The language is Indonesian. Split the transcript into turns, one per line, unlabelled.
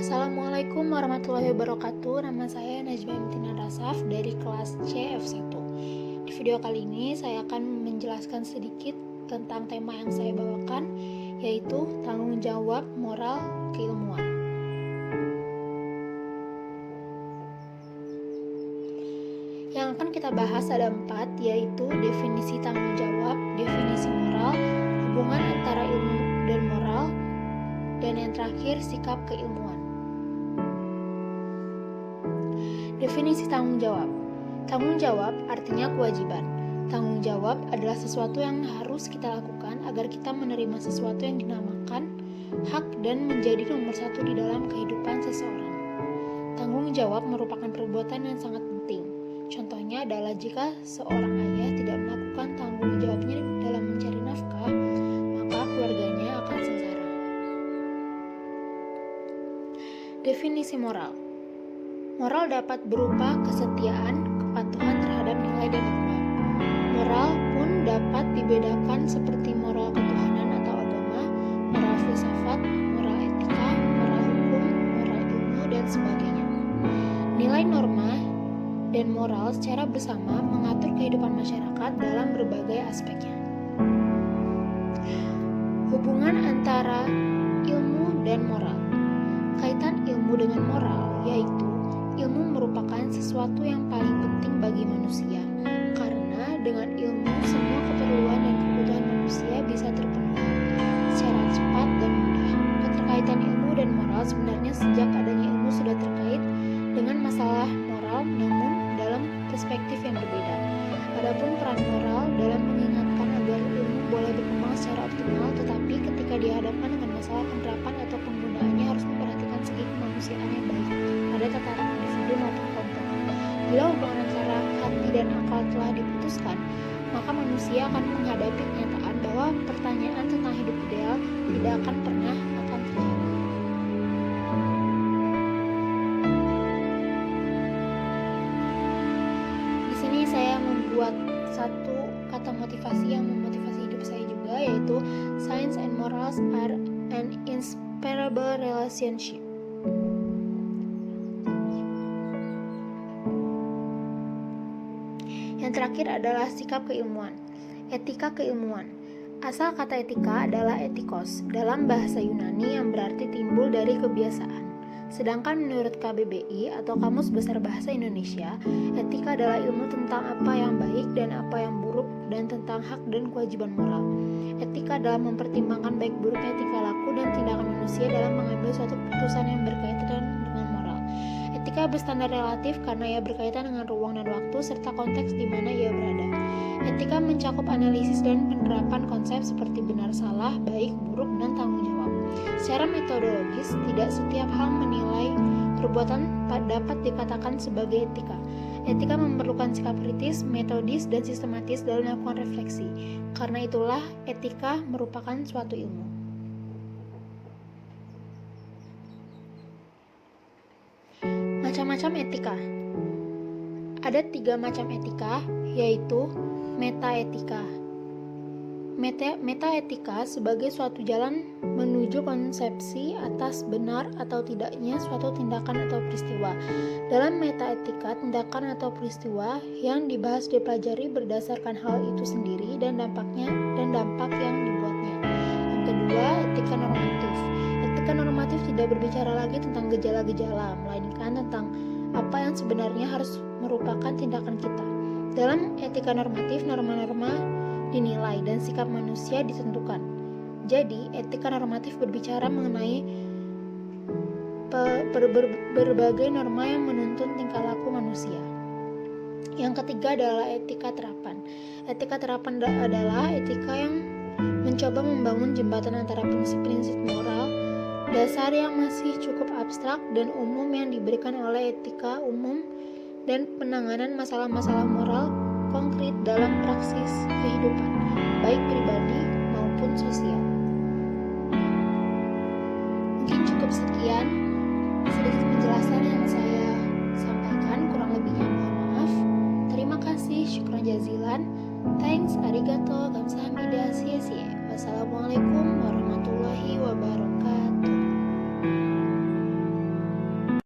Assalamualaikum warahmatullahi wabarakatuh. Nama saya Najma Imtinan Rasaf dari kelas CF1. Di video kali ini saya akan menjelaskan sedikit tentang tema yang saya bawakan, yaitu tanggung jawab moral keilmuan. Yang akan kita bahas ada 4, yaitu definisi tanggung jawab, definisi moral, hubungan antara ilmu dan moral, dan yang terakhir sikap keilmuan. Definisi tanggung jawab. Tanggung jawab artinya kewajiban. Tanggung jawab adalah sesuatu yang harus kita lakukan agar kita menerima sesuatu yang dinamakan hak dan menjadi nomor satu di dalam kehidupan seseorang. Tanggung jawab merupakan perbuatan yang sangat penting. Contohnya adalah jika seorang ayah tidak melakukan tanggung jawabnya dalam mencari nafkah, maka keluarganya akan sengsara. Definisi moral. Moral dapat berupa kesetiaan, kepatuhan terhadap nilai dan norma. Moral pun dapat dibedakan seperti moral ketuhanan atau agama, moral filsafat, moral etika, moral hukum, moral ilmu, dan sebagainya. Nilai norma dan moral secara bersama mengatur kehidupan masyarakat dalam berbagai aspeknya. Hubungan antara ilmu dan moral. Kaitan ilmu dengan moral yaitu ilmu merupakan sesuatu yang paling penting bagi manusia, karena dengan ilmu semua keperluan dan kebutuhan manusia bisa terpenuhi secara cepat dan mudah. Keterkaitan ilmu dan moral sebenarnya sejak adanya ilmu sudah terkait dengan masalah moral, namun dalam perspektif yang berbeda. Adapun peran moral dalam mengingatkan agar ilmu boleh berkembang secara optimal, tetapi ketika dihadapkan dengan masalah penerapan atau penggunaannya harus memperhatikan segi kemanusiaan yang baik pada tataran individu maupun kelompok. Bila hubungan antara hati dan akal telah diputuskan, maka manusia akan menghadapi kenyataan bahwa pertanyaan tentang hidup ideal tidak akan pernah akan terjadi. Di sini saya membuat satu kata motivasi yang memotivasi hidup saya juga, yaitu Science and morals are an inseparable relationship. Yang terakhir adalah sikap keilmuan. Etika keilmuan. Asal kata etika adalah etikos dalam bahasa Yunani yang berarti timbul dari kebiasaan. Sedangkan menurut KBBI atau Kamus Besar Bahasa Indonesia, etika adalah ilmu tentang apa yang baik dan apa yang buruk dan tentang hak dan kewajiban moral. Etika dalam mempertimbangkan baik buruknya tingkah laku dan tindakan manusia dalam mengambil suatu keputusan yang berkaitan dengan moral. Etika berstandar relatif karena ia berkaitan dengan ruang dan waktu serta konteks di mana ia berada. Etika mencakup analisis dan penerapan konsep seperti benar salah, baik, buruk, dan tanggung jawab. Secara metodologis, tidak setiap hal menilai perbuatan dapat dikatakan sebagai etika. Etika memerlukan sikap kritis, metodis, dan sistematis dalam melakukan refleksi. Karena itulah etika merupakan suatu ilmu. Macam-macam etika. Ada 3 macam etika, yaitu metaetika. Metaetika sebagai suatu jalan menuju konsepsi atas benar atau tidaknya suatu tindakan atau peristiwa. Dalam metaetika, tindakan atau peristiwa yang dibahas dipelajari berdasarkan hal itu sendiri dan dampak yang dibuatnya. Yang kedua, etika normatif. Etika normatif tidak berbicara lagi tentang gejala-gejala, melainkan tentang apa yang sebenarnya harus merupakan tindakan kita. Dalam etika normatif, norma-norma dinilai dan sikap manusia ditentukan. Jadi, etika normatif berbicara mengenai berbagai norma yang menuntun tingkah laku manusia. Yang ketiga adalah etika terapan. Etika terapan adalah etika yang mencoba membangun jembatan antara prinsip-prinsip moral dasar yang masih cukup abstrak dan umum yang diberikan oleh etika umum dan penanganan masalah-masalah moral konkret dalam praksis kehidupan, baik pribadi maupun sosial. Mungkin cukup sekian.